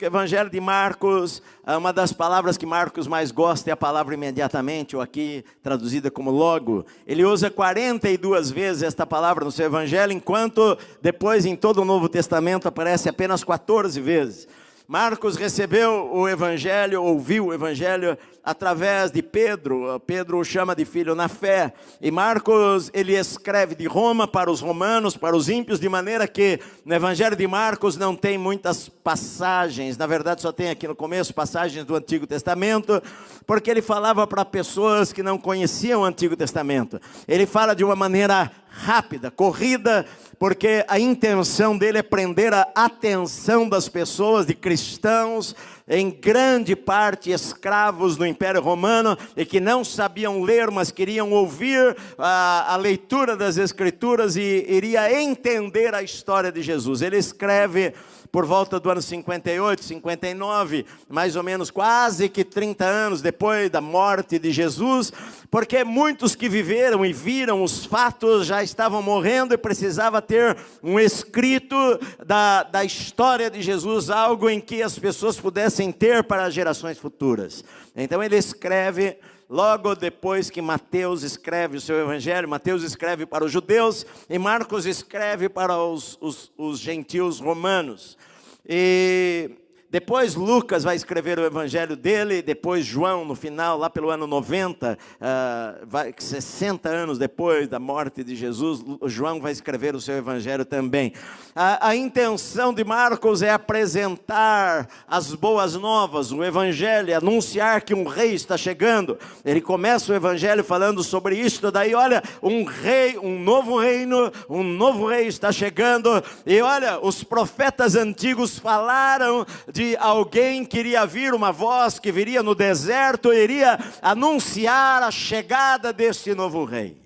O Evangelho de Marcos, uma das palavras que Marcos mais gosta é a palavra imediatamente, ou aqui traduzida como logo. Ele usa 42 vezes esta palavra no seu Evangelho, enquanto depois em todo o Novo Testamento aparece apenas 14 vezes. Marcos recebeu o Evangelho, ouviu o Evangelho através de Pedro. Pedro o chama de filho na fé. E Marcos, ele escreve de Roma para os romanos, para os ímpios, de maneira que no Evangelho de Marcos não tem muitas passagens. Na verdade, só tem aqui no começo passagens do Antigo Testamento, porque ele falava para pessoas que não conheciam o Antigo Testamento. Ele fala de uma maneira rápida, corrida, porque a intenção dele é prender a atenção das pessoas, de cristãos, em grande parte escravos no Império Romano, e que não sabiam ler, mas queriam ouvir a leitura das Escrituras e iria entender a história de Jesus. Ele escreve por volta do ano 58, 59, mais ou menos quase que 30 anos depois da morte de Jesus, porque muitos que viveram e viram os fatos já estavam morrendo e precisava ter um escrito da história de Jesus, algo em que as pessoas pudessem ter para gerações futuras. Então ele escreve logo depois que Mateus escreve o seu Evangelho. Mateus escreve para os judeus e Marcos escreve para os gentios romanos. E depois Lucas vai escrever o Evangelho dele, depois João no final, lá pelo ano 90, 60 anos depois da morte de Jesus, João vai escrever o seu Evangelho também. A intenção de Marcos é apresentar as boas novas, o Evangelho, anunciar que um rei está chegando. Ele começa o Evangelho falando sobre isto, daí olha, um rei, um novo reino, um novo rei está chegando, e olha, os profetas antigos falaram de alguém que iria vir, uma voz que viria no deserto, iria anunciar a chegada deste novo rei.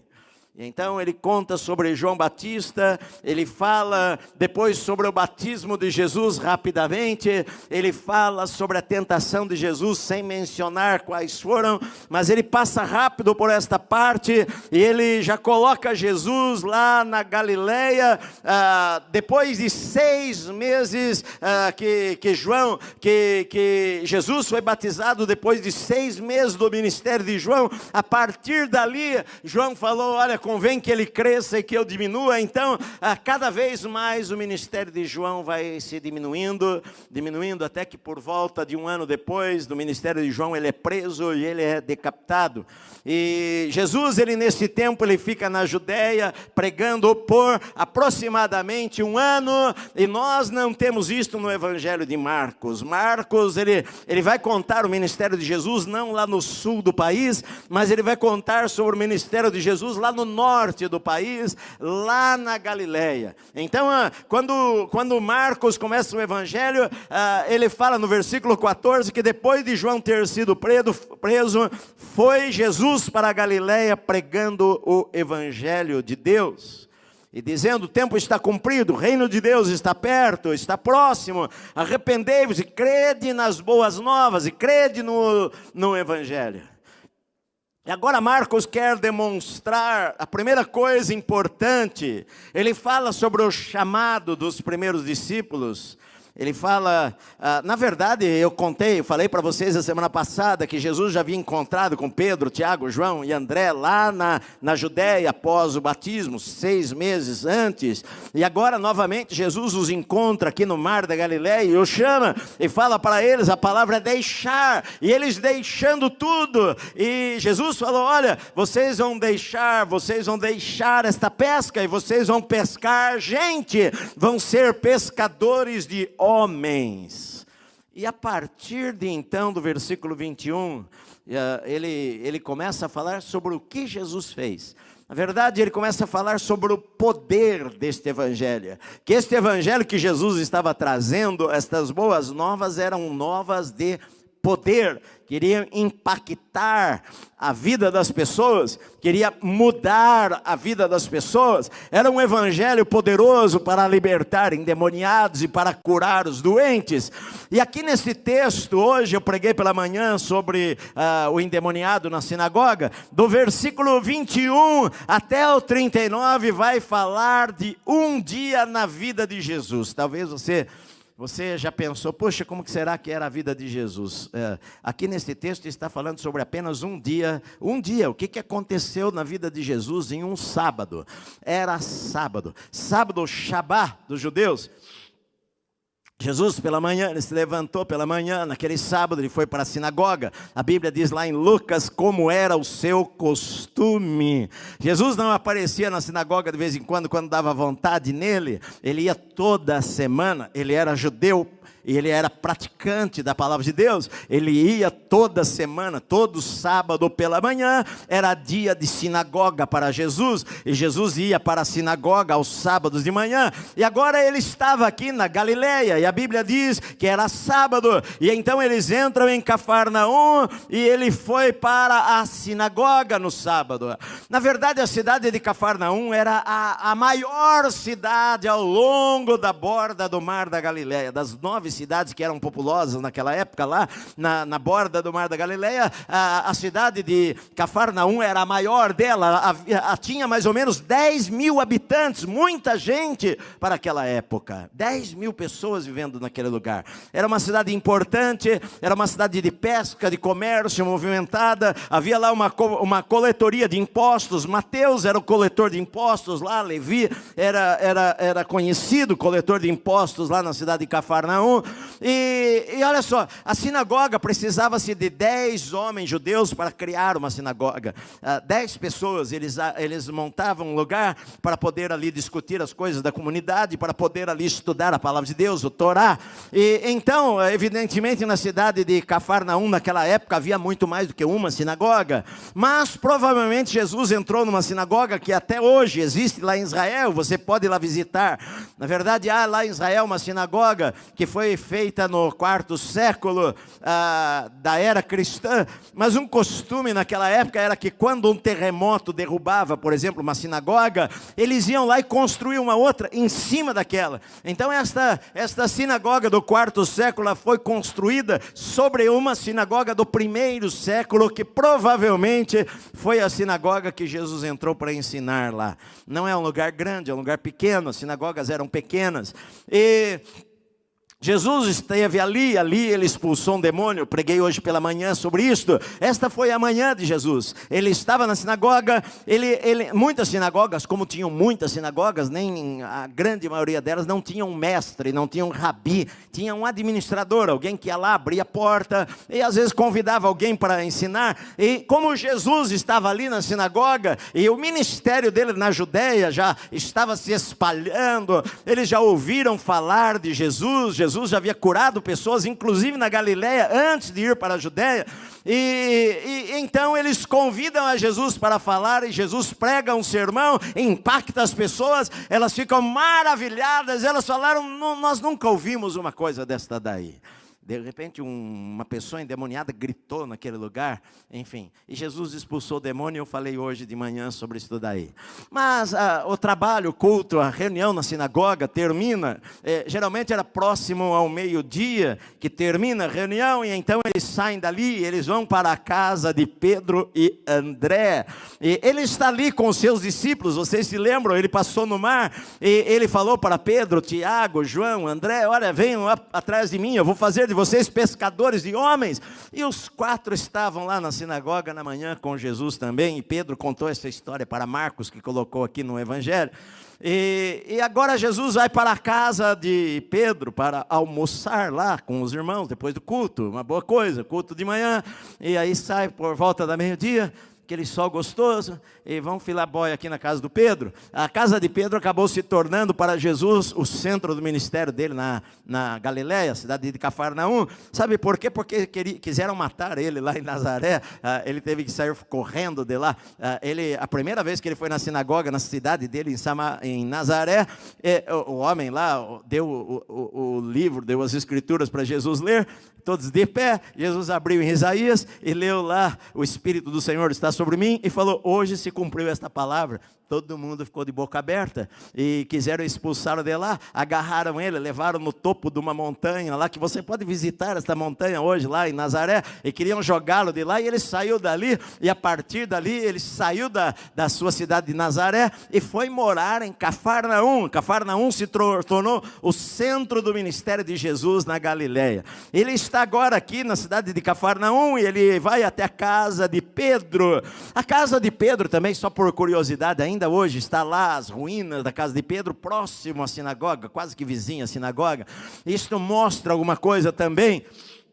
Então ele conta sobre João Batista, ele fala depois sobre o batismo de Jesus rapidamente, ele fala sobre a tentação de Jesus sem mencionar quais foram, mas ele passa rápido por esta parte e ele já coloca Jesus lá na Galileia, depois de 6 meses que Jesus foi batizado, depois de 6 meses do ministério de João. A partir dali, João falou, olha, convém que ele cresça e que eu diminua. Então, cada vez mais o ministério de João vai se diminuindo, até que por volta de 1 ano depois do ministério de João, ele é preso e ele é decapitado. E Jesus, ele nesse tempo, ele fica na Judeia, pregando por aproximadamente 1 ano, e nós não temos isto no Evangelho de Marcos. Marcos, ele vai contar o ministério de Jesus, não lá no sul do país, mas ele vai contar sobre o ministério de Jesus lá no norte do país, lá na Galileia. Então, quando Marcos começa o Evangelho, ele fala no versículo 14, que depois de João ter sido preso, foi Jesus para a Galileia pregando o Evangelho de Deus. E dizendo, o tempo está cumprido, o reino de Deus está perto, está próximo, arrependei-vos e crede nas boas novas, e crede no Evangelho. E agora Marcos quer demonstrar a primeira coisa importante. Ele fala sobre o chamado dos primeiros discípulos. Ele fala, na verdade eu falei para vocês a semana passada que Jesus já havia encontrado com Pedro, Tiago, João e André lá na Judéia após o batismo, 6 meses antes. E agora novamente Jesus os encontra aqui no mar da Galileia e os chama e fala para eles, a palavra é deixar, e eles deixando tudo. E Jesus falou, olha, vocês vão deixar esta pesca e vocês vão pescar gente, vão ser pescadores de homens. E a partir de então, do versículo 21, ele começa a falar sobre o que Jesus fez. Na verdade, ele começa a falar sobre o poder deste Evangelho. Que este Evangelho que Jesus estava trazendo, estas boas novas, eram novas de poder, queria impactar a vida das pessoas, queria mudar a vida das pessoas. Era um evangelho poderoso para libertar endemoniados e para curar os doentes. E aqui nesse texto, hoje eu preguei pela manhã sobre o endemoniado na sinagoga, do versículo 21 até o 39 vai falar de um dia na vida de Jesus. Talvez você Você já pensou, poxa, como que será que era a vida de Jesus? Aqui nesse texto está falando sobre apenas um dia. Um dia, o que aconteceu na vida de Jesus em um sábado? Era sábado, o Shabá dos judeus. Jesus pela manhã, ele se levantou pela manhã, naquele sábado ele foi para a sinagoga. A Bíblia diz lá em Lucas como era o seu costume. Jesus não aparecia na sinagoga de vez em quando dava vontade nele. Ele ia toda semana, ele era judeu e ele era praticante da palavra de Deus. Ele ia toda semana, todo sábado pela manhã, era dia de sinagoga para Jesus, e Jesus ia para a sinagoga aos sábados de manhã, e agora ele estava aqui na Galileia, e a Bíblia diz que era sábado, e então eles entram em Cafarnaum, e ele foi para a sinagoga no sábado. Na verdade, a cidade de Cafarnaum era a maior cidade ao longo da borda do mar da Galileia. Das 9 cidades que eram populosas naquela época lá, na borda do mar da Galileia, a cidade de Cafarnaum era a maior dela, tinha mais ou menos 10 mil habitantes, muita gente para aquela época, 10 mil pessoas vivendo naquele lugar. Era uma cidade importante, era uma cidade de pesca, de comércio movimentada, havia lá uma coletoria de impostos. Mateus era o coletor de impostos lá, Levi era conhecido coletor de impostos lá na cidade de Cafarnaum. E olha só, a sinagoga precisava-se de 10 homens judeus para criar uma sinagoga. 10 pessoas, eles montavam um lugar para poder ali discutir as coisas da comunidade, para poder ali estudar a palavra de Deus, o Torá. E então, evidentemente, na cidade de Cafarnaum, naquela época, havia muito mais do que uma sinagoga. Mas provavelmente Jesus entrou numa sinagoga que até hoje existe lá em Israel, você pode ir lá visitar. Na verdade, há lá em Israel uma sinagoga que foi feita no 4º século da era cristã, mas um costume naquela época era que quando um terremoto derrubava, por exemplo, uma sinagoga, eles iam lá e construíam uma outra em cima daquela. Então esta sinagoga do 4º século foi construída sobre uma sinagoga do 1º século, que provavelmente foi a sinagoga que Jesus entrou para ensinar lá. Não é um lugar grande, é um lugar pequeno, as sinagogas eram pequenas. E Jesus esteve ali ele expulsou um demônio. Eu preguei hoje pela manhã sobre isto. Esta foi a manhã de Jesus. Ele estava na sinagoga, muitas sinagogas, como tinham muitas sinagogas, nem a grande maioria delas não tinham um mestre, não tinham um rabi, tinha um administrador, alguém que ia lá, abria a porta, e às vezes convidava alguém para ensinar. E como Jesus estava ali na sinagoga, e o ministério dele na Judeia já estava se espalhando, eles já ouviram falar de Jesus. Jesus já havia curado pessoas, inclusive na Galileia, antes de ir para a Judeia. E então eles convidam a Jesus para falar, e Jesus prega um sermão, impacta as pessoas, elas ficam maravilhadas, elas falaram, nós nunca ouvimos uma coisa desta daí. De repente uma pessoa endemoniada gritou naquele lugar, enfim, e Jesus expulsou o demônio. Eu falei hoje de manhã sobre isso daí. Mas o trabalho, o culto, a reunião na sinagoga termina, geralmente era próximo ao meio-dia que termina a reunião, e então eles saem dali, eles vão para a casa de Pedro e André, e ele está ali com os seus discípulos. Vocês se lembram, ele passou no mar, e ele falou para Pedro, Tiago, João, André, olha, venham atrás de mim, eu vou fazer de vocês pescadores de homens. E os 4 estavam lá na sinagoga na manhã com Jesus também, e Pedro contou essa história para Marcos, que colocou aqui no Evangelho. E agora Jesus vai para a casa de Pedro para almoçar lá com os irmãos, depois do culto, uma boa coisa, culto de manhã, e aí sai por volta da meio-dia, aquele sol gostoso, e vão filar boia aqui na casa do Pedro. A casa de Pedro acabou se tornando para Jesus o centro do ministério dele na Galileia, cidade de Cafarnaum. Sabe por quê? Porque quiseram matar ele lá em Nazaré. Ele teve que sair correndo de lá. A primeira vez que ele foi na sinagoga, na cidade dele, em Nazaré, o homem lá deu o livro, deu as escrituras para Jesus ler, todos de pé. Jesus abriu em Isaías e leu lá, o Espírito do Senhor está sobre mim e falou: hoje se cumpriu esta palavra. Todo mundo ficou de boca aberta e quiseram expulsá-lo de lá, agarraram ele, levaram no topo de uma montanha lá, que você pode visitar esta montanha hoje lá em Nazaré, e queriam jogá-lo de lá, e ele saiu dali, e a partir dali ele saiu da sua cidade de Nazaré e foi morar em Cafarnaum. Cafarnaum se tornou o centro do ministério de Jesus na Galileia. Ele está agora aqui na cidade de Cafarnaum e ele vai até a casa de Pedro. A casa de Pedro também, só por curiosidade, ainda hoje está lá as ruínas da casa de Pedro, próximo à sinagoga, quase que vizinha à sinagoga. Isto mostra alguma coisa também,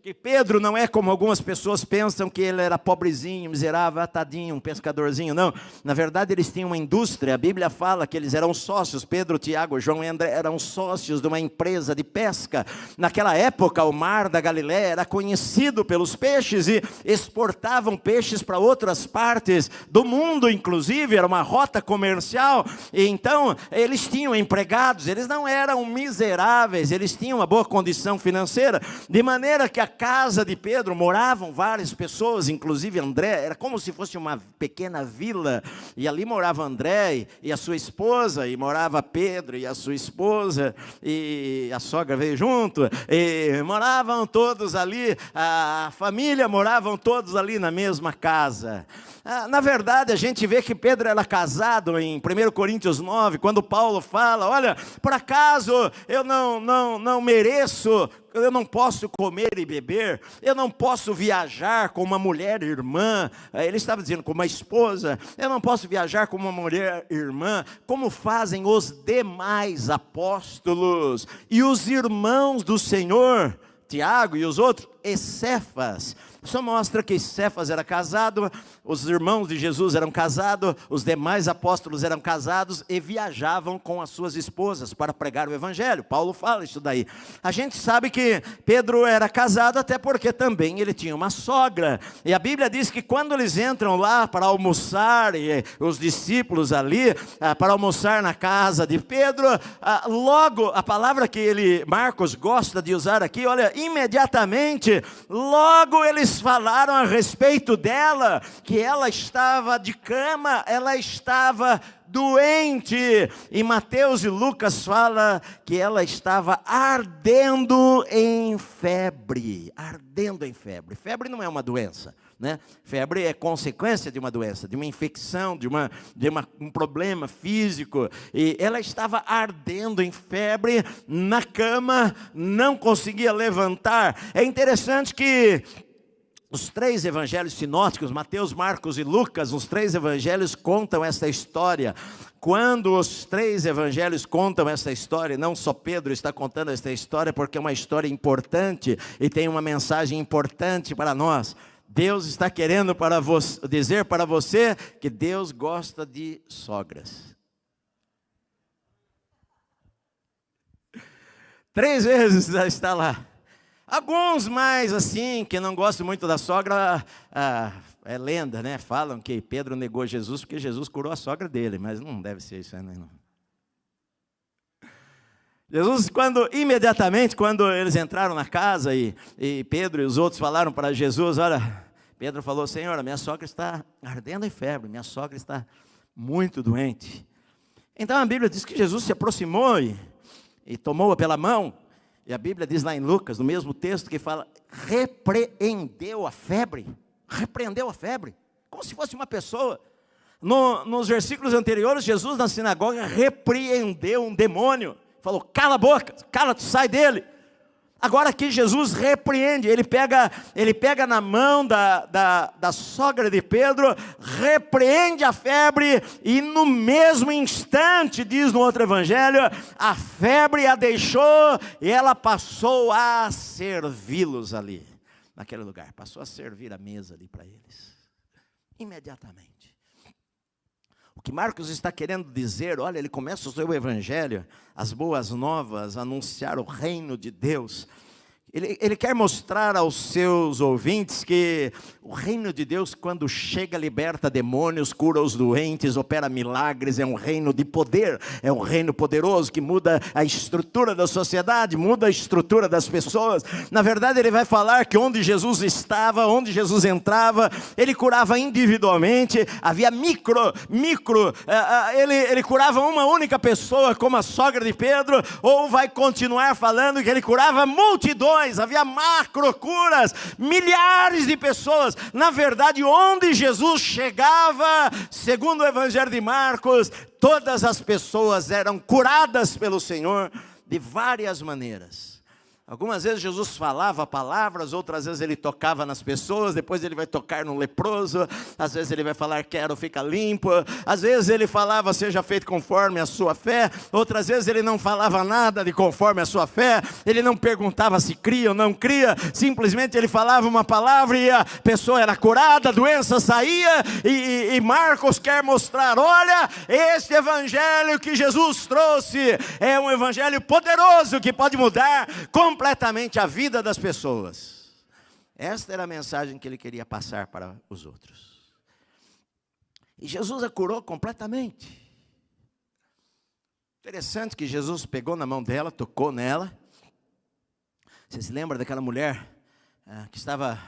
que Pedro não é como algumas pessoas pensam, que ele era pobrezinho, miserável, tadinho, um pescadorzinho. Não, na verdade eles tinham uma indústria. A Bíblia fala que eles eram sócios. Pedro, Tiago, João e André eram sócios de uma empresa de pesca. Naquela época o mar da Galileia era conhecido pelos peixes, e exportavam peixes para outras partes do mundo, inclusive era uma rota comercial. E então eles tinham empregados, eles não eram miseráveis, eles tinham uma boa condição financeira, de maneira que a casa de Pedro moravam várias pessoas, inclusive André. Era como se fosse uma pequena vila, e ali morava André e a sua esposa, e morava Pedro e a sua esposa, e a sogra veio junto, e moravam todos ali, a família moravam todos ali na mesma casa. Na verdade, a gente vê que Pedro era casado em 1 Coríntios 9, quando Paulo fala: olha, por acaso eu não mereço, eu não posso comer e beber, eu não posso viajar com uma mulher irmã. Ele estava dizendo com uma esposa: eu não posso viajar com uma mulher irmã, como fazem os demais apóstolos e os irmãos do Senhor, Tiago e os outros, e Cefas. Isso mostra que Cefas era casado, os irmãos de Jesus eram casados, os demais apóstolos eram casados e viajavam com as suas esposas para pregar o evangelho. Paulo fala isso daí. A gente sabe que Pedro era casado até porque também ele tinha uma sogra. E a Bíblia diz que quando eles entram lá para almoçar, e os discípulos ali, para almoçar na casa de Pedro, logo, a palavra que Marcos gosta de usar aqui, olha, imediatamente, logo eles falaram a respeito dela, que ela estava de cama, ela estava doente. E Mateus e Lucas fala que ela estava ardendo em febre. Ardendo em febre. Febre não é uma doença, né? Febre é consequência de uma doença, de uma infecção, de um problema físico. E ela estava ardendo em febre na cama, não conseguia levantar. É interessante que os três evangelhos sinóticos, Mateus, Marcos e Lucas, os três evangelhos contam essa história. Quando os três evangelhos contam essa história, não só Pedro está contando essa história, porque é uma história importante e tem uma mensagem importante para nós. Deus está querendo dizer para você que Deus gosta de sogras. 3 vezes já está lá. Alguns mais assim, que não gostam muito da sogra, é lenda, né? Falam que Pedro negou Jesus porque Jesus curou a sogra dele, mas não deve ser isso, né? Jesus, imediatamente, quando eles entraram na casa e Pedro e os outros falaram para Jesus, olha, Pedro falou: Senhor, a minha sogra está ardendo em febre, minha sogra está muito doente. Então a Bíblia diz que Jesus se aproximou e tomou-a pela mão. E a Bíblia diz lá em Lucas, no mesmo texto, que fala: repreendeu a febre. Repreendeu a febre, como se fosse uma pessoa. Nos versículos anteriores, Jesus na sinagoga repreendeu um demônio. Falou: cala a boca, cala-te, sai dele. Agora aqui Jesus repreende, ele pega na mão da sogra de Pedro, repreende a febre, e no mesmo instante, diz no outro evangelho, a febre a deixou e ela passou a servi-los ali, naquele lugar, passou a servir a mesa ali para eles, imediatamente. O que Marcos está querendo dizer, olha, ele começa o seu evangelho, as boas novas, anunciar o reino de Deus. Ele quer mostrar aos seus ouvintes que o reino de Deus, quando chega, liberta demônios, cura os doentes, opera milagres, é um reino de poder, é um reino poderoso que muda a estrutura da sociedade, muda a estrutura das pessoas. Na verdade, ele vai falar que onde Jesus estava, onde Jesus entrava, ele curava individualmente, havia ele curava uma única pessoa, como a sogra de Pedro, ou vai continuar falando que ele curava multidões. Havia macro curas, milhares de pessoas. Na verdade, onde Jesus chegava, segundo o Evangelho de Marcos, todas as pessoas eram curadas pelo Senhor de várias maneiras. Algumas vezes Jesus falava palavras, outras vezes ele tocava nas pessoas, depois ele vai tocar no leproso, às vezes ele vai falar quero, fica limpo, às vezes ele falava seja feito conforme a sua fé, outras vezes ele não falava nada de conforme a sua fé, ele não perguntava se cria ou não cria, simplesmente ele falava uma palavra e a pessoa era curada, a doença saía, e Marcos quer mostrar, olha, esse evangelho que Jesus trouxe é um evangelho poderoso que pode mudar completamente a vida das pessoas. Esta era a mensagem que ele queria passar para os outros. E Jesus a curou completamente. Interessante que Jesus pegou na mão dela, tocou nela. Você se lembra daquela mulher que estava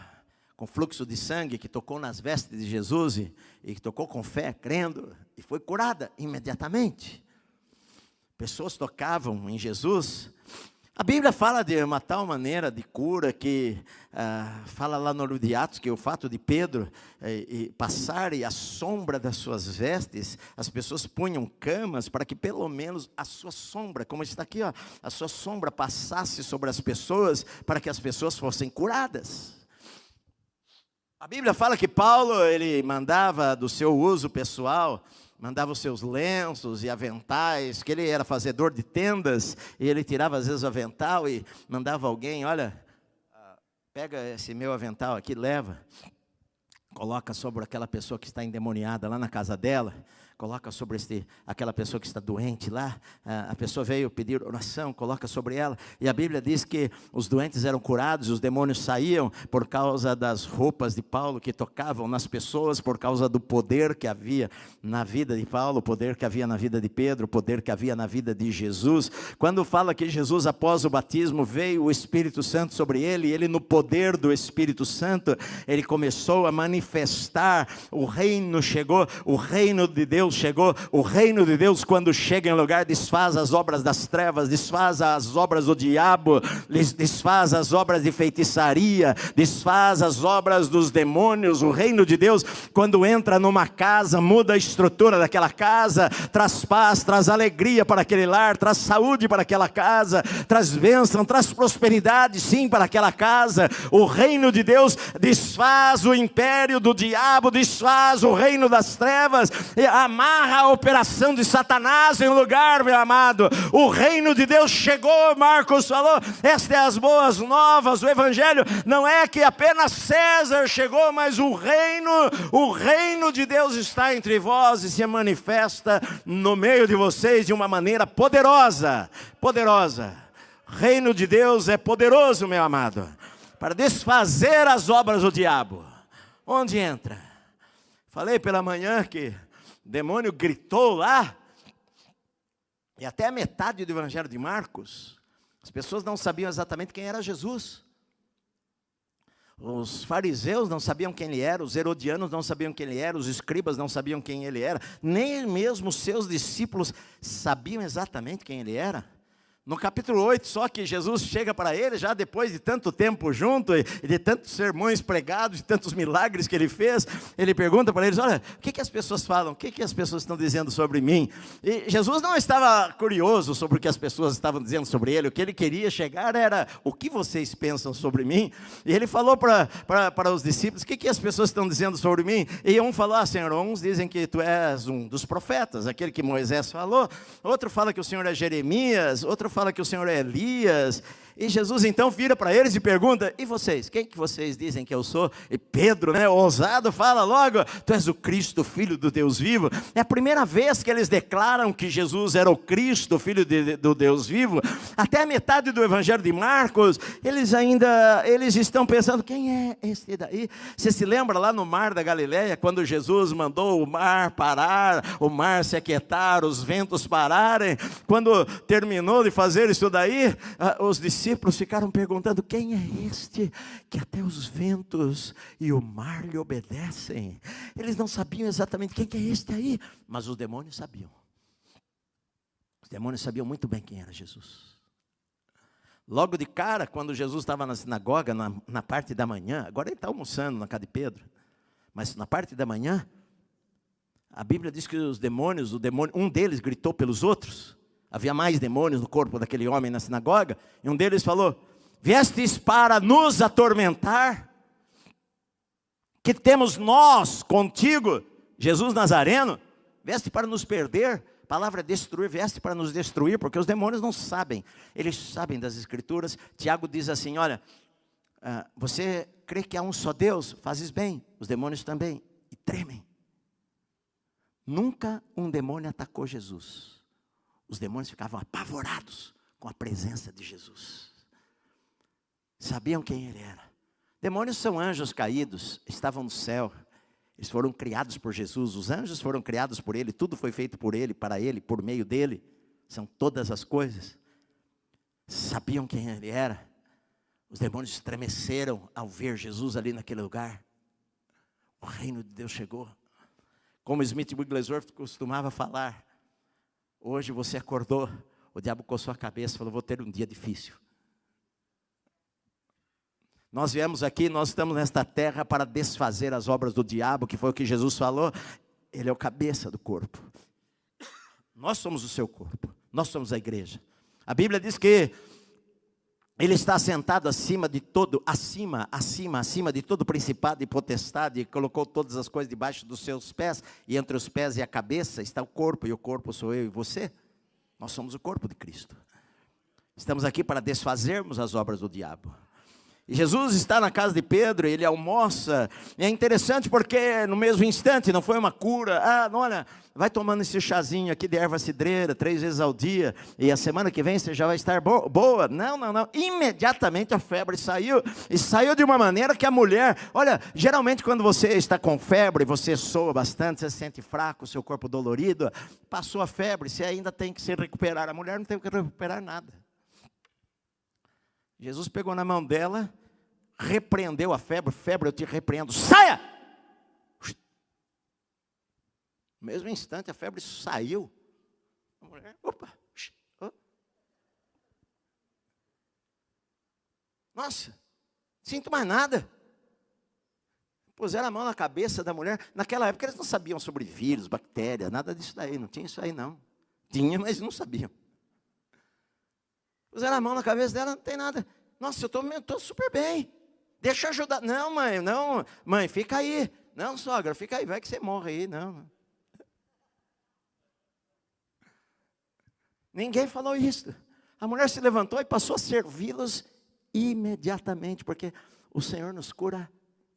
com fluxo de sangue, que tocou nas vestes de Jesus e que tocou com fé, crendo, e foi curada imediatamente. Pessoas tocavam em Jesus. A Bíblia fala de uma tal maneira de cura que fala lá no livro de Atos que o fato de Pedro passar e a sombra das suas vestes, as pessoas punham camas para que pelo menos a sua sombra, como está aqui, ó, a sua sombra passasse sobre as pessoas para que as pessoas fossem curadas. A Bíblia fala que Paulo, ele mandava do seu uso pessoal, mandava os seus lenços e aventais, que ele era fazedor de tendas, e ele tirava às vezes o avental e mandava alguém, olha, pega esse meu avental aqui, leva, coloca sobre aquela pessoa que está endemoniada lá na casa dela, coloca sobre aquela pessoa que está doente lá, a pessoa veio pedir oração, coloca sobre ela, e a Bíblia diz que os doentes eram curados, os demônios saíam por causa das roupas de Paulo que tocavam nas pessoas, por causa do poder que havia na vida de Paulo, o poder que havia na vida de Pedro, o poder que havia na vida de Jesus. Quando fala que Jesus após o batismo veio o Espírito Santo sobre ele, e ele no poder do Espírito Santo, ele começou a manifestar, o reino chegou, o reino de Deus chegou. O reino de Deus, quando chega em lugar, desfaz as obras das trevas, desfaz as obras do diabo, desfaz as obras de feitiçaria, desfaz as obras dos demônios. O reino de Deus, quando entra numa casa, muda a estrutura daquela casa, traz paz, traz alegria para aquele lar, traz saúde para aquela casa, traz bênção, traz prosperidade sim para aquela casa. O reino de Deus desfaz o império do diabo, desfaz o reino das trevas, e amarra a operação de Satanás em lugar, meu amado. O reino de Deus chegou, Marcos falou, estas são as boas novas. O evangelho não é que apenas César chegou, mas o reino de Deus está entre vós e se manifesta no meio de vocês de uma maneira poderosa, poderosa. O reino de Deus é poderoso, meu amado, para desfazer as obras do diabo. Onde entra? Falei pela manhã que o demônio gritou lá, e até a metade do evangelho de Marcos, as pessoas não sabiam exatamente quem era Jesus. Os fariseus não sabiam quem ele era, os herodianos não sabiam quem ele era, os escribas não sabiam quem ele era, nem mesmo os seus discípulos sabiam exatamente quem ele era. No capítulo 8, só que Jesus chega para ele, já depois de tanto tempo junto, e de tantos sermões pregados, de tantos milagres que ele fez, ele pergunta para eles, olha, o que as pessoas falam, o que as pessoas estão dizendo sobre mim? E Jesus não estava curioso sobre o que as pessoas estavam dizendo sobre ele, o que ele queria chegar era, o que vocês pensam sobre mim? E ele falou para os discípulos, o que as pessoas estão dizendo sobre mim? E um falou, Senhor, uns dizem que tu és um dos profetas, aquele que Moisés falou, outro fala que o Senhor é Jeremias, outro fala que o Senhor é Elias. E Jesus então vira para eles e pergunta: e vocês? Quem que vocês dizem que eu sou? E Pedro, ousado, fala logo: tu és o Cristo, Filho do Deus vivo. É a primeira vez que eles declaram que Jesus era o Cristo, Filho do Deus vivo. Até a metade do Evangelho de Marcos, eles estão pensando: quem é esse daí? Você se lembra lá no mar da Galileia, quando Jesus mandou o mar parar, o mar se aquietar, os ventos pararem? Quando terminou de fazer isso daí, os discípulos ficaram perguntando: quem é este que até os ventos e o mar lhe obedecem? Eles não sabiam exatamente quem que é este aí, mas os demônios sabiam. Os demônios sabiam muito bem quem era Jesus. Logo de cara, quando Jesus estava na sinagoga, na parte da manhã, agora ele está almoçando na casa de Pedro, mas na parte da manhã, a Bíblia diz que os demônios, um deles gritou pelos outros. Havia mais demônios no corpo daquele homem na sinagoga, e um deles falou: viestes para nos atormentar? Que temos nós contigo, Jesus Nazareno? Vieste para nos perder? A palavra é destruir, vieste para nos destruir, porque os demônios não sabem, eles sabem das Escrituras. Tiago diz assim: olha, você crê que há um só Deus? Fazes bem, os demônios também, e tremem. Nunca um demônio atacou Jesus. Os demônios ficavam apavorados com a presença de Jesus. Sabiam quem ele era. Demônios são anjos caídos, estavam no céu. Eles foram criados por Jesus, os anjos foram criados por ele, tudo foi feito por ele, para ele, por meio dele. São todas as coisas. Sabiam quem ele era. Os demônios estremeceram ao ver Jesus ali naquele lugar. O reino de Deus chegou. Como Smith Wigglesworth costumava falar: hoje você acordou, o diabo coçou a cabeça e falou: vou ter um dia difícil. Nós viemos aqui, nós estamos nesta terra para desfazer as obras do diabo, que foi o que Jesus falou. Ele é o cabeça do corpo. Nós somos o seu corpo, nós somos a igreja. A Bíblia diz que ele está sentado acima de todo, acima de todo principado e potestade, e colocou todas as coisas debaixo dos seus pés, e entre os pés e a cabeça está o corpo, e o corpo sou eu e você. Nós somos o corpo de Cristo. Estamos aqui para desfazermos as obras do diabo. E Jesus está na casa de Pedro, ele almoça, e é interessante porque no mesmo instante, não foi uma cura: olha, vai tomando esse chazinho aqui de erva cidreira 3 vezes ao dia, e a semana que vem você já vai estar boa. Não, imediatamente a febre saiu, e saiu de uma maneira que a mulher, olha, geralmente quando você está com febre, você soa bastante, você se sente fraco, seu corpo dolorido, passou a febre, você ainda tem que se recuperar. A mulher não tem que recuperar nada. Jesus pegou na mão dela, repreendeu a febre: febre, eu te repreendo, saia! No mesmo instante a febre saiu. A mulher, nossa, sinto mais nada. Puseram a mão na cabeça da mulher. Naquela época eles não sabiam sobre vírus, bactérias, nada disso daí, não tinha isso aí não. Tinha, mas não sabiam. Puseram a mão na cabeça dela: não tem nada. Nossa, eu estou super bem. Deixa eu ajudar. Não, mãe, fica aí. Não, sogra, fica aí, vai que você morre aí. Não. Ninguém falou isso. A mulher se levantou e passou a servi-los imediatamente, porque o Senhor nos cura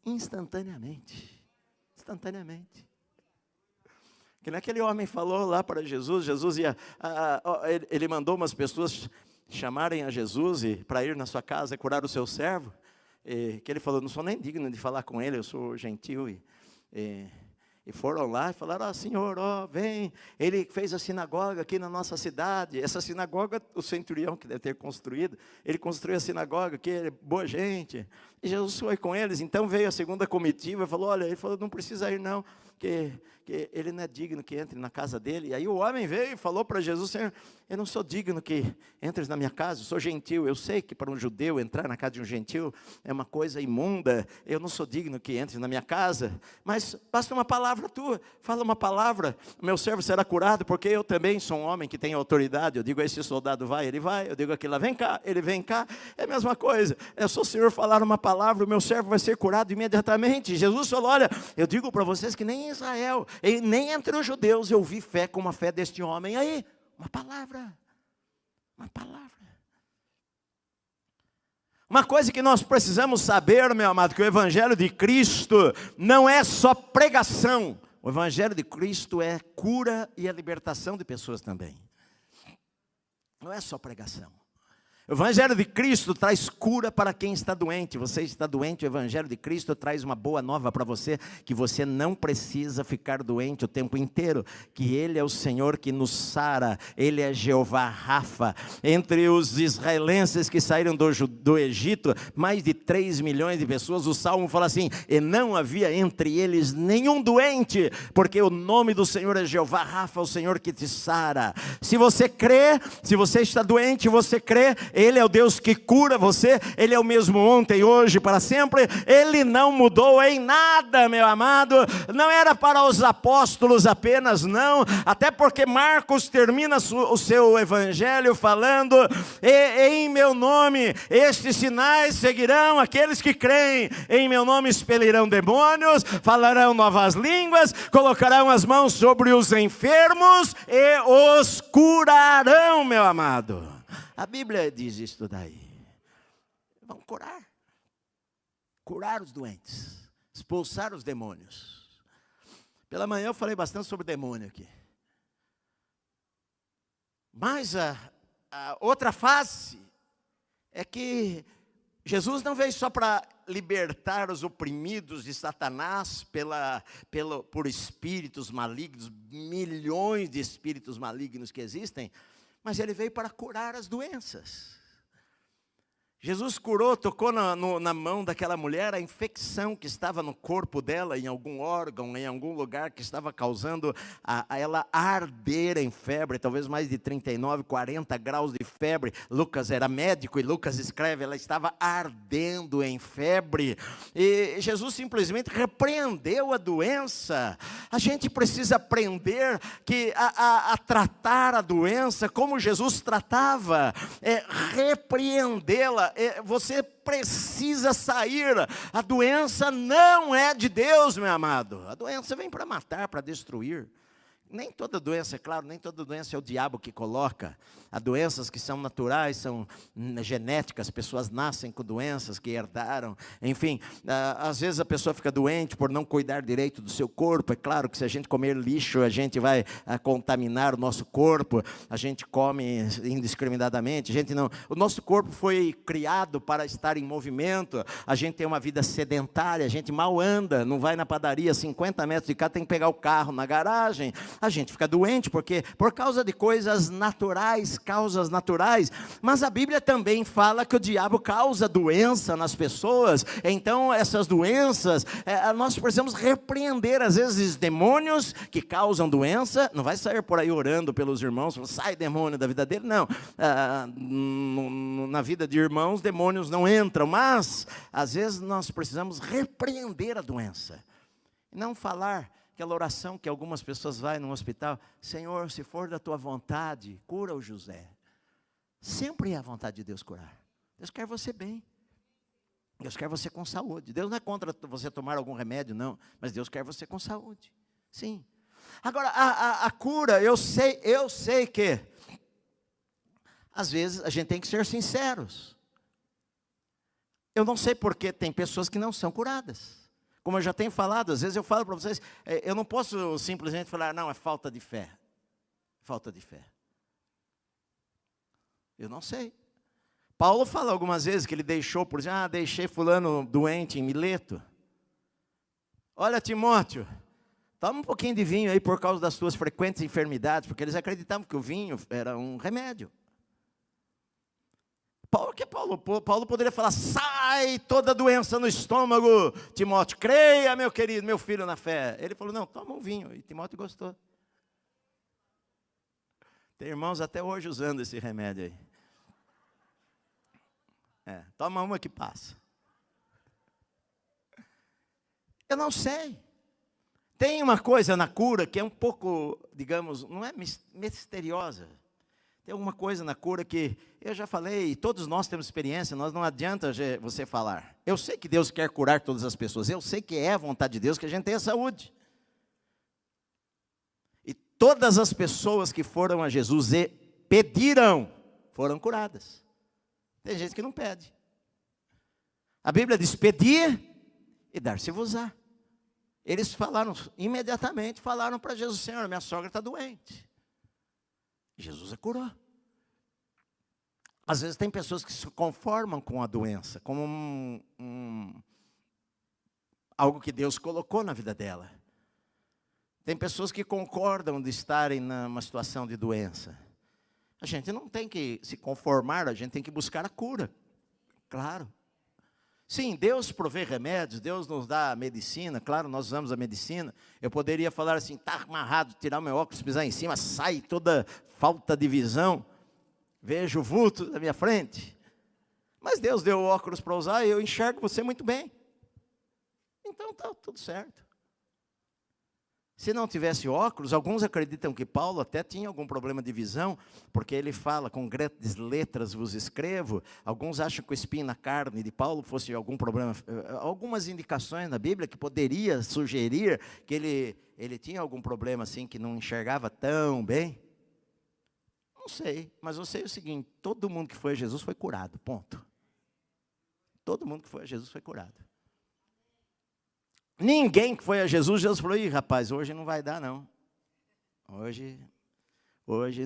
instantaneamente. Instantaneamente. Que naquele homem falou lá para Jesus, ele mandou umas pessoas chamarem a Jesus para ir na sua casa curar o seu servo, que ele falou: não sou nem digno de falar com ele, eu sou gentil. E foram lá e falaram: Senhor, vem. Ele fez a sinagoga aqui na nossa cidade. Essa sinagoga, o centurião que deve ter construído, ele construiu a sinagoga, que é boa gente. E Jesus foi com eles. Então veio a segunda comitiva e falou: olha, ele falou: não precisa ir não, que ele não é digno que entre na casa dele. E aí o homem veio e falou para Jesus: Senhor, eu não sou digno que entres na minha casa, eu sou gentil. Eu sei que para um judeu entrar na casa de um gentil é uma coisa imunda. Eu não sou digno que entres na minha casa, mas basta uma palavra tua, fala uma palavra, o meu servo será curado, porque eu também sou um homem que tem autoridade. Eu digo a esse soldado: vai, ele vai. Eu digo aquilo lá: vem cá, ele vem cá. É a mesma coisa. É só o Senhor falar uma palavra, o meu servo vai ser curado imediatamente. Jesus falou: olha, eu digo para vocês que nem em Israel, e nem entre os judeus eu vi fé como a fé deste homem aí. Uma palavra. Uma coisa que nós precisamos saber, meu amado, que o Evangelho de Cristo não é só pregação. O Evangelho de Cristo é cura e a libertação de pessoas também. Não é só pregação. O Evangelho de Cristo traz cura para quem está doente. Você está doente, o Evangelho de Cristo traz uma boa nova para você, que você não precisa ficar doente o tempo inteiro, que Ele é o Senhor que nos sara, Ele é Jeová Rafa. Entre os israelenses que saíram do Egito, mais de 3 milhões de pessoas, o Salmo fala assim, e não havia entre eles nenhum doente, porque o nome do Senhor é Jeová Rafa, o Senhor que te sara. Se você crê, se você está doente, você crê, Ele é o Deus que cura você, Ele é o mesmo ontem, hoje, para sempre, Ele não mudou em nada, meu amado, não era para os apóstolos apenas, não, até porque Marcos termina o seu evangelho falando, em meu nome, estes sinais seguirão aqueles que creem, em meu nome expelirão demônios, falarão novas línguas, colocarão as mãos sobre os enfermos e os curarão, meu amado. A Bíblia diz isso daí. Vão curar os doentes, expulsar os demônios. Pela manhã eu falei bastante sobre demônio aqui. Mas a outra face é que Jesus não veio só para libertar os oprimidos de Satanás por espíritos malignos, milhões de espíritos malignos que existem, mas Ele veio para curar as doenças. Jesus curou, tocou na mão daquela mulher a infecção que estava no corpo dela, em algum órgão, em algum lugar que estava causando a ela arder em febre, talvez mais de 39, 40 graus de febre. Lucas era médico e Lucas escreve, ela estava ardendo em febre. E Jesus simplesmente repreendeu a doença. A gente precisa aprender a tratar a doença como Jesus tratava, repreendê-la. Você precisa sair, a doença não é de Deus, meu amado, a doença vem para matar, para destruir. Nem toda doença, é claro, nem toda doença é o diabo que coloca. Há doenças que são naturais, são genéticas, pessoas nascem com doenças que herdaram. Enfim, às vezes a pessoa fica doente por não cuidar direito do seu corpo. É claro que se a gente comer lixo, a gente vai contaminar o nosso corpo. A gente come indiscriminadamente. O nosso corpo foi criado para estar em movimento. A gente tem uma vida sedentária, a gente mal anda, não vai na padaria 50 metros de cá, tem que pegar o carro na garagem. A gente fica doente porque por causa de coisas naturais, causas naturais, mas a Bíblia também fala que o diabo causa doença nas pessoas. Então essas doenças, nós precisamos repreender. Às vezes demônios que causam doença, não vai sair por aí orando pelos irmãos, sai demônio da vida dele, não. Na vida de irmãos, demônios não entram, mas às vezes nós precisamos repreender a doença, não falar aquela oração que algumas pessoas vão no hospital, Senhor, se for da tua vontade, cura o José. Sempre é a vontade de Deus curar. Deus quer você bem. Deus quer você com saúde. Deus não é contra você tomar algum remédio, não, mas Deus quer você com saúde. Sim. Agora, a cura, eu sei que, às vezes, a gente tem que ser sinceros. Eu não sei porque tem pessoas que não são curadas. Como eu já tenho falado, às vezes eu falo para vocês, eu não posso simplesmente falar, não, é falta de fé. Falta de fé. Eu não sei. Paulo fala algumas vezes que ele deixou, por exemplo, deixei fulano doente em Mileto. Olha, Timóteo, toma um pouquinho de vinho aí por causa das suas frequentes enfermidades, porque eles acreditavam que o vinho era um remédio. Paulo poderia falar, sai toda doença no estômago, Timóteo, creia, meu querido, meu filho na fé. Ele falou, não, toma um vinho, e Timóteo gostou. Tem irmãos até hoje usando esse remédio aí. Toma uma que passa. Eu não sei. Tem uma coisa na cura que é um pouco, digamos, não é misteriosa. Tem alguma coisa na cura que eu já falei, todos nós temos experiência, não adianta você falar. Eu sei que Deus quer curar todas as pessoas, eu sei que é a vontade de Deus que a gente tenha saúde. E todas as pessoas que foram a Jesus e pediram, foram curadas. Tem gente que não pede. A Bíblia diz: pedir e dar-se-vos-á. Eles falaram, imediatamente falaram para Jesus: Senhor, minha sogra está doente. Jesus a curou. Às vezes tem pessoas que se conformam com a doença, como algo que Deus colocou na vida dela. Tem pessoas que concordam de estarem numa situação de doença. A gente não tem que se conformar, a gente tem que buscar a cura. Claro. Sim, Deus provê remédios, Deus nos dá medicina, claro, nós usamos a medicina. Eu poderia falar assim: está amarrado, tirar o meu óculos, pisar em cima, sai toda falta de visão, vejo o vulto na minha frente. Mas Deus deu óculos para usar e eu enxergo você muito bem. Então está tudo certo. Se não tivesse óculos, alguns acreditam que Paulo até tinha algum problema de visão, porque ele fala: com grandes letras vos escrevo. Alguns acham que o espinho na carne de Paulo fosse algum problema. Algumas indicações na Bíblia que poderia sugerir que ele tinha algum problema assim, que não enxergava tão bem. Não sei, mas eu sei o seguinte: todo mundo que foi a Jesus foi curado, ponto. Todo mundo que foi a Jesus foi curado. Ninguém que foi a Jesus, Jesus falou: ih, rapaz, hoje não vai dar não. Hoje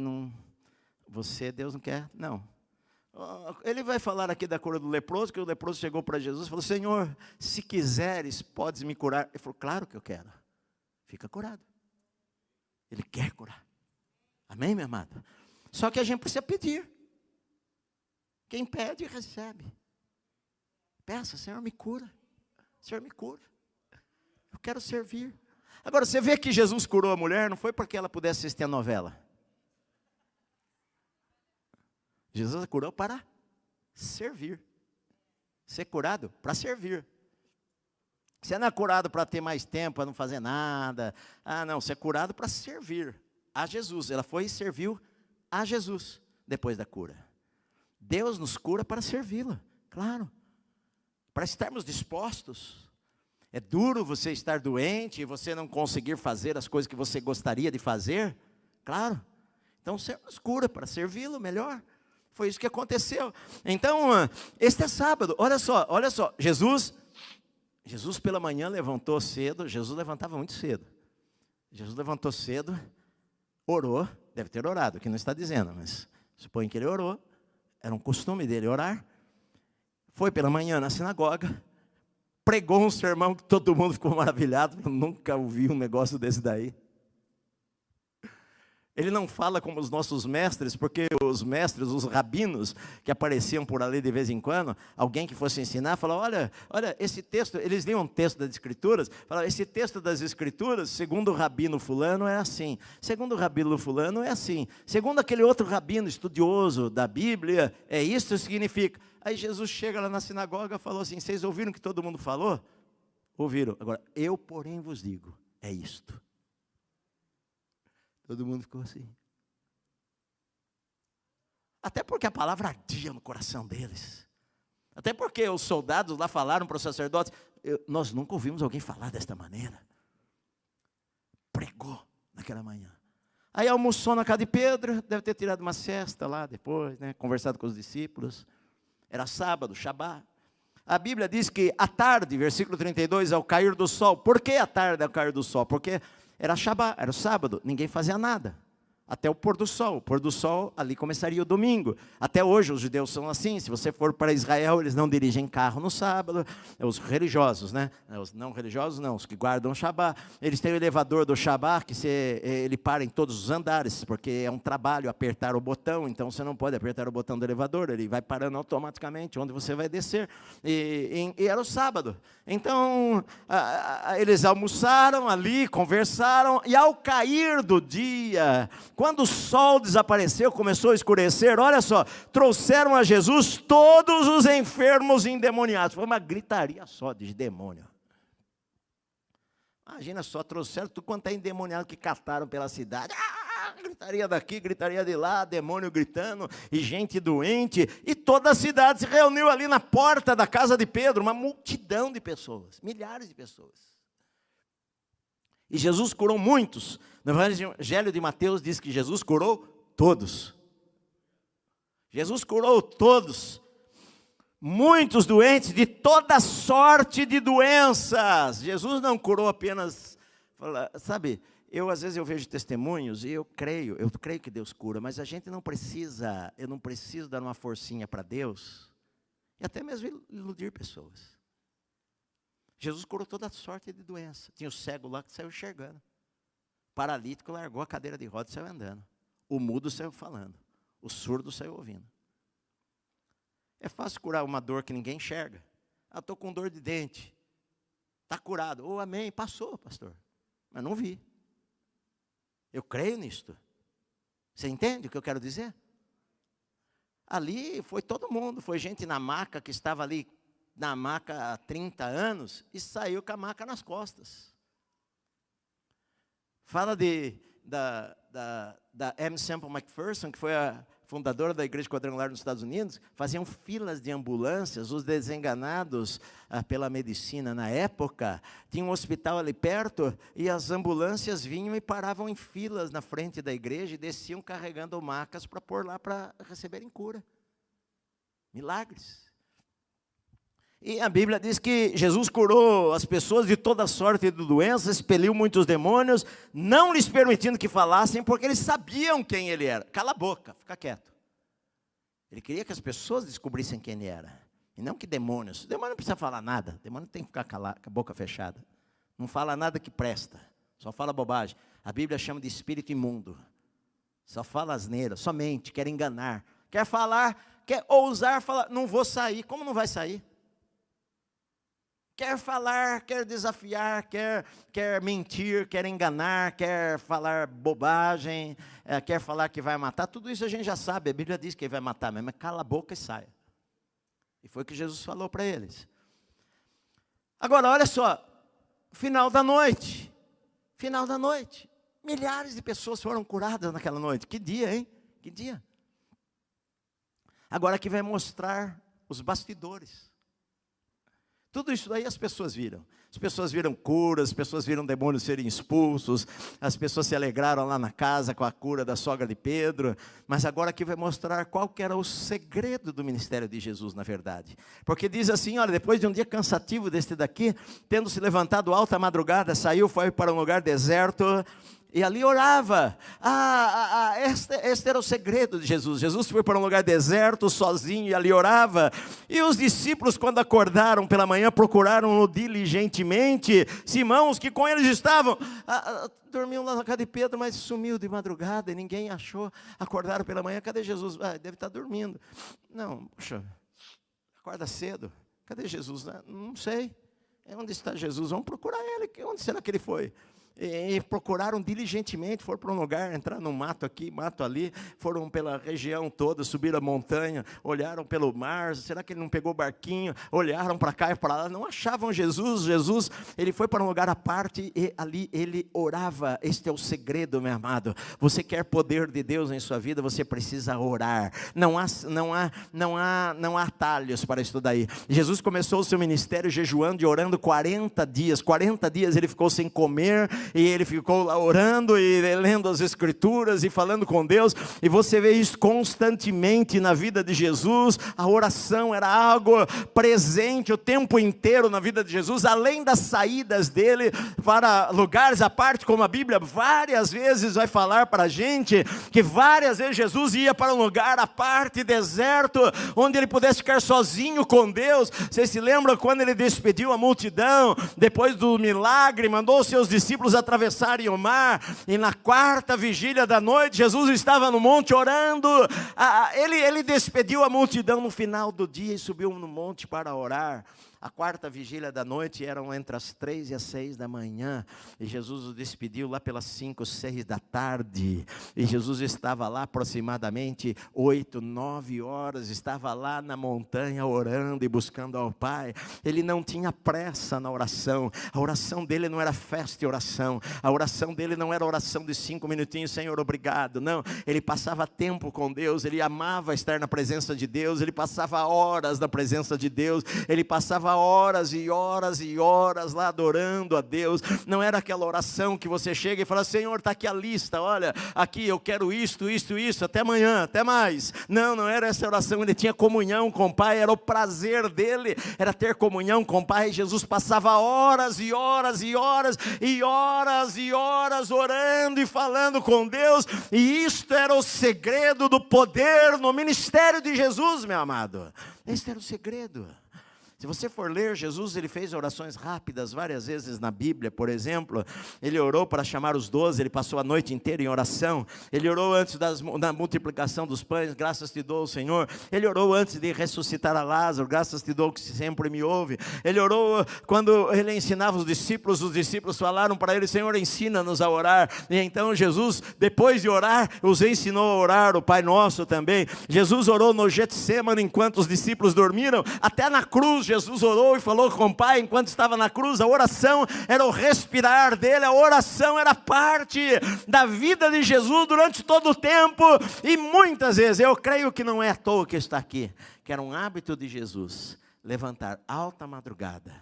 não, você, Deus não quer, não. Ele vai falar aqui da cura do leproso, que o leproso chegou para Jesus e falou: Senhor, se quiseres, podes me curar. Ele falou: claro que eu quero. Fica curado. Ele quer curar. Amém, minha amada? Só que a gente precisa pedir. Quem pede, recebe. Peça: Senhor, me cura. Senhor, me cura. Eu quero servir. Agora, você vê que Jesus curou a mulher, não foi porque ela pudesse assistir a novela. Jesus a curou para servir. Ser curado para servir. Você não é curado para ter mais tempo, para não fazer nada. Ah, não, você é curado para servir a Jesus. Ela foi e serviu a Jesus depois da cura. Deus nos cura para servi-la, claro. Para estarmos dispostos. É duro você estar doente e você não conseguir fazer as coisas que você gostaria de fazer? Claro. Então, o Senhor nos cura para servi-lo melhor. Foi isso que aconteceu. Então, este é sábado. Olha só. Jesus pela manhã levantou cedo. Jesus levantava muito cedo. Jesus levantou cedo, orou. Deve ter orado, aqui não está dizendo, mas suponho que ele orou. Era um costume dele orar. Foi pela manhã na sinagoga. Pregou um sermão que todo mundo ficou maravilhado. Eu nunca ouvi um negócio desse daí. Ele não fala como os nossos mestres, porque os mestres, os rabinos, que apareciam por ali de vez em quando, alguém que fosse ensinar, falava: olha, esse texto, eles liam um texto das Escrituras, falavam: esse texto das Escrituras, segundo o rabino fulano, é assim. Segundo o rabino fulano, é assim. Segundo aquele outro rabino estudioso da Bíblia, é isso que significa. Aí Jesus chega lá na sinagoga e falou assim: vocês ouviram o que todo mundo falou? Ouviram. Agora, eu, porém, vos digo, é isto. Todo mundo ficou assim. Até porque a palavra ardia no coração deles. Até porque os soldados lá falaram para os sacerdotes: nós nunca ouvimos alguém falar desta maneira. Pregou naquela manhã. Aí almoçou na casa de Pedro, deve ter tirado uma siesta lá depois, né, conversado com os discípulos. Era sábado, Shabá. A Bíblia diz que à tarde, versículo 32, ao cair do sol. Por que à tarde, ao cair do sol? Porque era Shabá, era o sábado, ninguém fazia nada. Até o pôr do sol. O pôr do sol, ali começaria o domingo. Até hoje os judeus são assim. Se você for para Israel, eles não dirigem carro no sábado. Os religiosos, né? Os não religiosos não, os que guardam o Shabá. Eles têm o elevador do Shabá, que ele para em todos os andares, porque é um trabalho apertar o botão. Então você não pode apertar o botão do elevador, ele vai parando automaticamente onde você vai descer. E era o sábado. Então eles almoçaram ali, conversaram, e ao cair do dia, quando o sol desapareceu, começou a escurecer, olha só, trouxeram a Jesus todos os enfermos e endemoniados. Foi uma gritaria só de demônio. Imagina só, trouxeram tudo quanto é endemoniado que cataram pela cidade. Gritaria daqui, gritaria de lá, demônio gritando, e gente doente. E toda a cidade se reuniu ali na porta da casa de Pedro, uma multidão de pessoas, milhares de pessoas. E Jesus curou muitos. No Evangelho de Mateus diz que Jesus curou todos. Jesus curou todos. muitos doentes de toda sorte de doenças. Jesus não curou apenas, sabe, às vezes eu vejo testemunhos e eu creio que Deus cura, mas a gente não precisa, eu não preciso dar uma forcinha para Deus, e até mesmo iludir pessoas. Jesus curou toda sorte de doença. Tinha o cego lá que saiu enxergando, o paralítico largou a cadeira de rodas e saiu andando, o mudo saiu falando, o surdo saiu ouvindo. É fácil curar uma dor que ninguém enxerga. Estou com dor de dente. Está curado. Oh, amém. Passou, pastor. Mas não vi. Eu creio nisto. Você entende o que eu quero dizer? Ali foi todo mundo. Foi gente na maca que estava ali na maca há 30 anos e saiu com a maca nas costas. Fala da M. Semple McPherson, que foi a fundadora da Igreja Quadrangular nos Estados Unidos. Faziam filas de ambulâncias, os desenganados pela medicina na época. Tinha um hospital ali perto e as ambulâncias vinham e paravam em filas na frente da igreja e desciam carregando macas para pôr lá para receberem cura. Milagres. E a Bíblia diz que Jesus curou as pessoas de toda sorte de doenças, expeliu muitos demônios, não lhes permitindo que falassem, porque eles sabiam quem ele era. Cala a boca, fica quieto. Ele queria que as pessoas descobrissem quem ele era, e não que demônios. O demônio não precisa falar nada, o demônio tem que ficar calado, com a boca fechada. Não fala nada que presta, só fala bobagem. A Bíblia chama de espírito imundo. Só fala asneira, só mente, quer enganar. Quer falar, quer ousar falar, não vou sair. Como não vai sair? Quer falar, quer desafiar, quer mentir, quer enganar, quer falar bobagem, quer falar que vai matar. Tudo isso a gente já sabe, a Bíblia diz que ele vai matar mesmo, mas cala a boca e saia. E foi o que Jesus falou para eles. Agora, olha só, final da noite, milhares de pessoas foram curadas naquela noite. Que dia, hein? Que dia. Agora aqui vai mostrar os bastidores. Tudo isso daí as pessoas viram. As pessoas viram curas, as pessoas viram demônios serem expulsos, as pessoas se alegraram lá na casa com a cura da sogra de Pedro. Mas agora aqui vai mostrar qual que era o segredo do ministério de Jesus, na verdade. Porque diz assim, olha, depois de um dia cansativo deste daqui, tendo se levantado alta madrugada, saiu, foi para um lugar deserto, e ali orava. Este era o segredo de Jesus. Jesus foi para um lugar deserto, sozinho, e ali orava. E os discípulos, quando acordaram pela manhã, procuraram-no diligentemente. Simão, os que com eles estavam, dormiam lá na casa de Pedro, mas sumiu de madrugada e ninguém achou. Acordaram pela manhã, cadê Jesus? Deve estar dormindo. Não, puxa, acorda cedo. Cadê Jesus? Não sei. Onde está Jesus? Vamos procurar ele. Onde será que ele foi? E procuraram diligentemente, foram para um lugar, entraram num mato aqui, mato ali, foram pela região toda, subiram a montanha, olharam pelo mar, será que ele não pegou o barquinho? Olharam para cá e para lá, não achavam Jesus. Jesus, ele foi para um lugar à parte e ali ele orava. Este é o segredo, meu amado. Você quer poder de Deus em sua vida, você precisa orar. Não há atalhos para isso daí. Jesus começou o seu ministério jejuando e orando 40 dias. 40 dias ele ficou sem comer, e ele ficou lá orando e lendo as escrituras e falando com Deus. E você vê isso constantemente na vida de Jesus. A oração era algo presente o tempo inteiro na vida de Jesus, além das saídas dele para lugares à parte, como a Bíblia várias vezes vai falar para a gente, que várias vezes Jesus ia para um lugar à parte, deserto, onde ele pudesse ficar sozinho com Deus. Vocês se lembram quando ele despediu a multidão, depois do milagre, mandou os seus discípulos atravessarem o mar, e na quarta vigília da noite, Jesus estava no monte orando. Ele despediu a multidão no final do dia e subiu no monte para orar. A quarta vigília da noite eram entre as 3 e as 6 da manhã, e Jesus o despediu lá pelas 5, 6 da tarde, e Jesus estava lá aproximadamente 8, 9 horas, estava lá na montanha orando e buscando ao Pai. Ele não tinha pressa na oração, a oração dele não era festa e oração, a oração dele não era oração de 5 minutinhos, Senhor, obrigado, não, ele passava tempo com Deus, ele amava estar na presença de Deus, ele passava horas na presença de Deus, ele passava passava horas e horas e horas lá adorando a Deus. Não era aquela oração que você chega e fala: Senhor, está aqui a lista, olha, aqui eu quero isto, até amanhã, até mais. Não, não era essa oração. Ele tinha comunhão com o Pai, era o prazer dele, era ter comunhão com o Pai. Jesus passava horas e horas e horas e horas e horas orando e falando com Deus, e isto era o segredo do poder no ministério de Jesus, meu amado. Este era o segredo. Se você for ler, Jesus, ele fez orações rápidas várias vezes na Bíblia. Por exemplo, ele orou para chamar os 12, ele passou a noite inteira em oração. Ele orou antes da multiplicação dos pães: graças te dou, Senhor. Ele orou antes de ressuscitar a Lázaro: graças te dou que sempre me ouve. Ele orou quando ele ensinava os discípulos falaram para ele: Senhor, ensina-nos a orar. E então Jesus, depois de orar, os ensinou a orar o Pai Nosso também. Jesus orou no Getsêmani enquanto os discípulos dormiram. Até na cruz Jesus orou e falou com o Pai enquanto estava na cruz. A oração era o respirar dele, a oração era parte da vida de Jesus durante todo o tempo. E muitas vezes, eu creio que não é à toa que está aqui, que era um hábito de Jesus levantar alta madrugada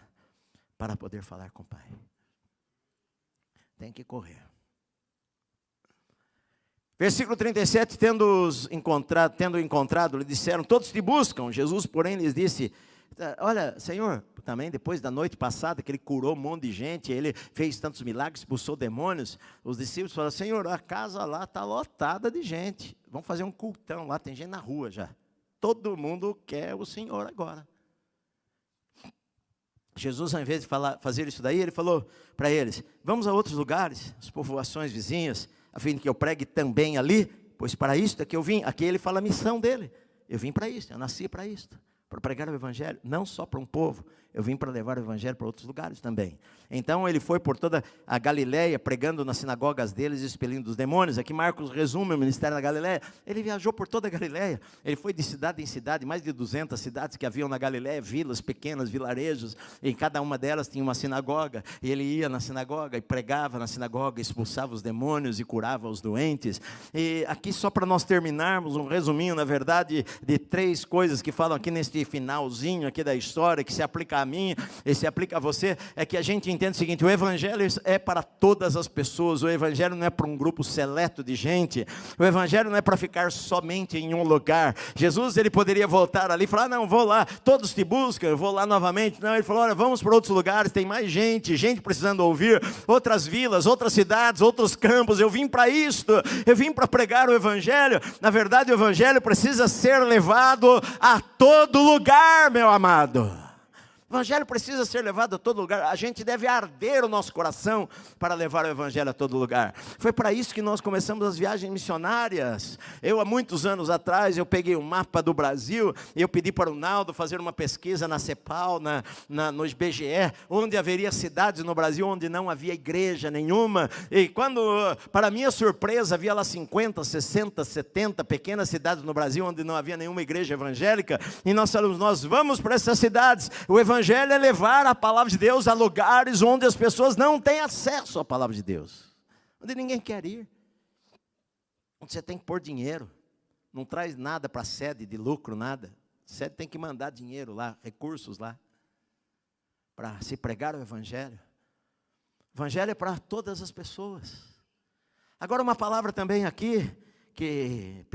para poder falar com o Pai. Tem que correr. Versículo 37, tendo encontrado, lhe disseram: todos te buscam. Jesus, porém, lhes disse: olha, Senhor, também depois da noite passada que ele curou um monte de gente, ele fez tantos milagres, expulsou demônios, os discípulos falaram: Senhor, a casa lá está lotada de gente, vamos fazer um cultão lá, tem gente na rua já, todo mundo quer o Senhor agora. Jesus, ao invés de fazer isso daí, ele falou para eles: vamos a outros lugares, as povoações vizinhas, a fim de que eu pregue também ali, pois para isto é que eu vim. Aqui ele fala a missão dele: eu vim para isto, eu nasci para isto, para pregar o Evangelho, não só para um povo, eu vim para levar o Evangelho para outros lugares também. Então ele foi por toda a Galileia, pregando nas sinagogas deles e expelindo os demônios. Aqui Marcos resume o ministério da Galileia. Ele viajou por toda a Galileia, ele foi de cidade em cidade, mais de 200 cidades que haviam na Galileia, vilas pequenas, vilarejos, e em cada uma delas tinha uma sinagoga, e ele ia na sinagoga e pregava na sinagoga, expulsava os demônios e curava os doentes. E aqui, só para nós terminarmos, um resuminho, na verdade, de 3 coisas que falam aqui neste finalzinho aqui da história, que se aplica a mim e se aplica a você, é que a gente entende o seguinte: o Evangelho é para todas as pessoas, o Evangelho não é para um grupo seleto de gente, o Evangelho não é para ficar somente em um lugar. Jesus, ele poderia voltar ali e falar: não, vou lá, todos te buscam, eu vou lá novamente. Não, ele falou: olha, vamos para outros lugares, tem mais gente precisando ouvir, outras vilas, outras cidades, outros campos. Eu vim para isto, eu vim para pregar o Evangelho. Na verdade, o Evangelho precisa ser levado a todo lugar, meu amado. O Evangelho precisa ser levado a todo lugar. A gente deve arder o nosso coração para levar o Evangelho a todo lugar. Foi para isso que nós começamos as viagens missionárias. Há muitos anos atrás, eu peguei um mapa do Brasil e eu pedi para o Naldo fazer uma pesquisa na CEPAL, no IBGE, onde haveria cidades no Brasil onde não havia igreja nenhuma. E quando, para minha surpresa, havia lá 50, 60, 70 pequenas cidades no Brasil onde não havia nenhuma igreja evangélica. E nós falamos: nós vamos para essas cidades. O Evangelho é levar a palavra de Deus a lugares onde as pessoas não têm acesso à palavra de Deus, onde ninguém quer ir, onde você tem que pôr dinheiro, não traz nada para a sede de lucro, nada. A sede tem que mandar dinheiro lá, recursos lá, para se pregar o Evangelho. O Evangelho é para todas as pessoas. Agora, uma palavra também aqui, que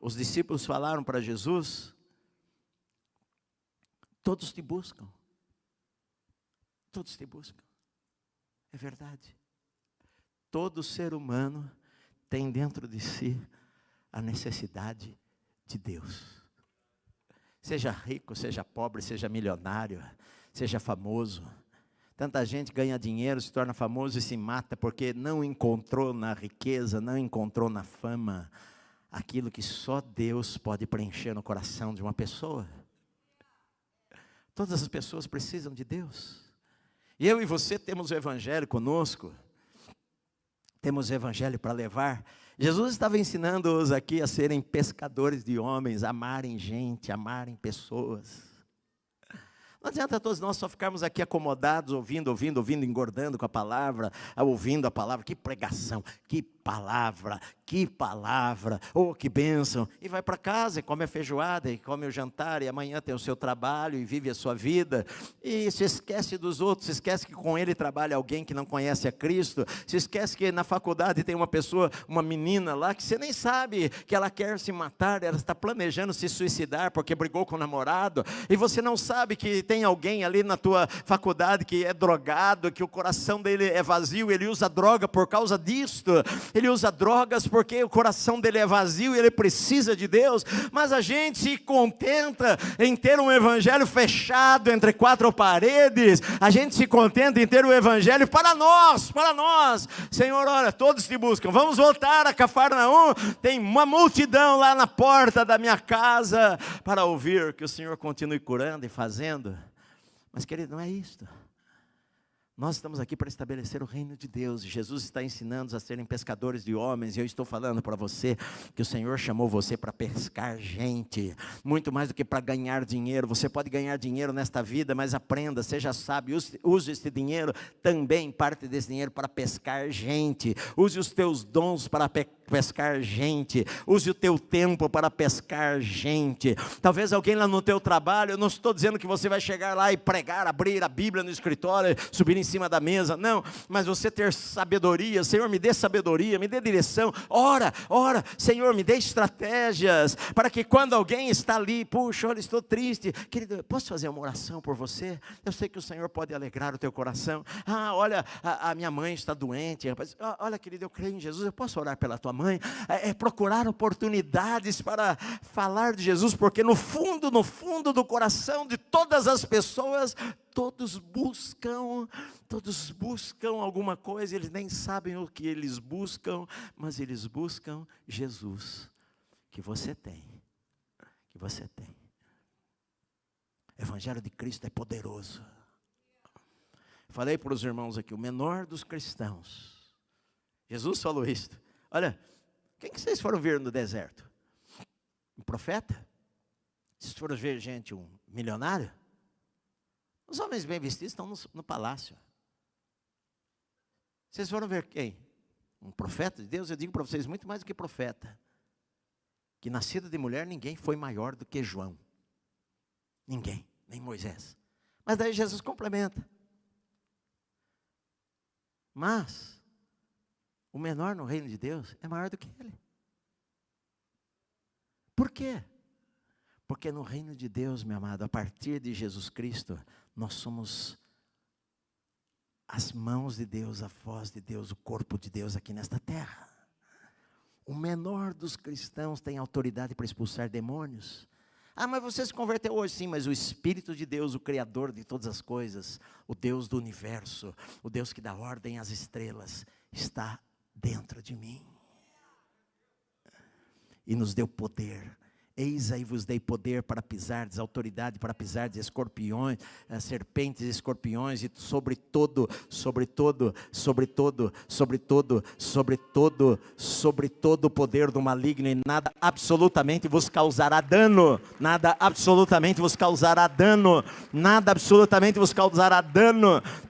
os discípulos falaram para Jesus: todos te buscam. Todos te buscam. É verdade. Todo ser humano tem dentro de si a necessidade de Deus. Seja rico, seja pobre, seja milionário, seja famoso. Tanta gente ganha dinheiro, se torna famoso e se mata porque não encontrou na riqueza, não encontrou na fama aquilo que só Deus pode preencher no coração de uma pessoa. Todas as pessoas precisam de Deus. E eu e você temos o Evangelho conosco. Temos o Evangelho para levar. Jesus estava ensinando-os aqui a serem pescadores de homens, amarem gente, amarem pessoas. Não adianta todos nós só ficarmos aqui acomodados, ouvindo, engordando com a palavra, ouvindo a palavra. Que pregação, que palavra, oh, que bênção. E vai para casa, e come a feijoada, e come o jantar, e amanhã tem o seu trabalho, e vive a sua vida, e se esquece dos outros, se esquece que com ele trabalha alguém que não conhece a Cristo, se esquece que na faculdade tem uma pessoa, uma menina lá, que você nem sabe que ela quer se matar, ela está planejando se suicidar, porque brigou com o namorado, e você não sabe que tem alguém ali na tua faculdade que é drogado, que o coração dele é vazio, ele usa droga por causa disto, ele usa drogas porque o coração dele é vazio e ele precisa de Deus, mas a gente se contenta em ter um evangelho fechado entre quatro paredes, a gente se contenta em ter o evangelho para nós, Senhor, olha, todos te buscam, vamos voltar a Cafarnaum, tem uma multidão lá na porta da minha casa, para ouvir que o Senhor continue curando e fazendo, mas querido, não é isto. Nós estamos aqui para estabelecer o reino de Deus. Jesus está ensinando-nos a serem pescadores de homens. E eu estou falando para você que o Senhor chamou você para pescar gente. Muito mais do que para ganhar dinheiro. Você pode ganhar dinheiro nesta vida, mas aprenda, seja sábio. Use esse dinheiro também, parte desse dinheiro, para pescar gente. Use os teus dons para pescar gente. Use o teu tempo para pescar gente. Talvez alguém lá no teu trabalho, eu não estou dizendo que você vai chegar lá e pregar, abrir a Bíblia no escritório, subir em cima da mesa, não, mas você ter sabedoria, Senhor, me dê sabedoria, me dê direção, ora, Senhor, me dê estratégias, para que quando alguém está ali, puxa, olha, estou triste, querido, posso fazer uma oração por você? Eu sei que o Senhor pode alegrar o teu coração. Olha, a minha mãe está doente, rapaz. Olha, querido, eu creio em Jesus, eu posso orar pela tua mãe? Procurar oportunidades para falar de Jesus, porque no fundo do coração de todas as pessoas, todos buscam alguma coisa, eles nem sabem o que eles buscam, mas eles buscam Jesus, que você tem. O Evangelho de Cristo é poderoso. Falei para os irmãos aqui, o menor dos cristãos, Jesus falou isto, olha, quem que vocês foram ver no deserto? Um profeta? Vocês foram ver gente, um milionário? Os homens bem vestidos estão no palácio. Vocês foram ver quem? Um profeta de Deus? Eu digo para vocês, muito mais do que profeta. Que nascido de mulher, ninguém foi maior do que João. Ninguém, nem Moisés. Mas daí Jesus complementa. Mas o menor no reino de Deus é maior do que ele. Por quê? Porque no reino de Deus, meu amado, a partir de Jesus Cristo, nós somos as mãos de Deus, a voz de Deus, o corpo de Deus aqui nesta terra. O menor dos cristãos tem autoridade para expulsar demônios. Mas você se converteu hoje, sim, mas o Espírito de Deus, o Criador de todas as coisas, o Deus do universo, o Deus que dá ordem às estrelas, está dentro de mim. E nos deu poder. Eis aí vos dei poder para pisardes, autoridade para pisardes escorpiões, serpentes e escorpiões, e sobre todo o poder do maligno, e nada absolutamente vos causará dano, nada absolutamente vos causará dano,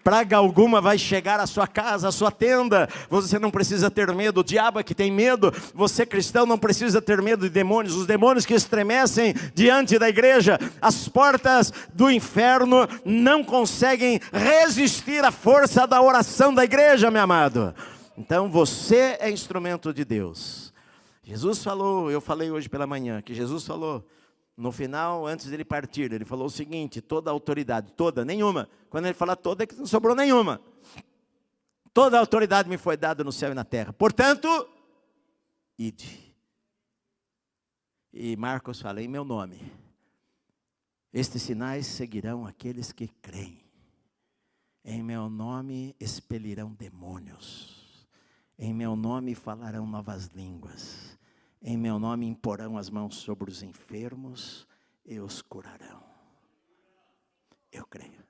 praga alguma vai chegar à sua casa, à sua tenda, você não precisa ter medo, o diabo é que tem medo, você cristão não precisa ter medo de demônios, os demônios que estremecem diante da igreja, as portas do inferno não conseguem resistir à força da oração da igreja, meu amado. Então você é instrumento de Deus. Jesus falou, eu falei hoje pela manhã, que Jesus falou, no final, antes dele partir, ele falou o seguinte, toda a autoridade, toda, nenhuma, quando ele fala toda é que não sobrou nenhuma, toda a autoridade me foi dada no céu e na terra, portanto, ide. E Marcos fala, em meu nome, estes sinais seguirão aqueles que creem, em meu nome expelirão demônios, em meu nome falarão novas línguas, em meu nome imporão as mãos sobre os enfermos e os curarão. Eu creio.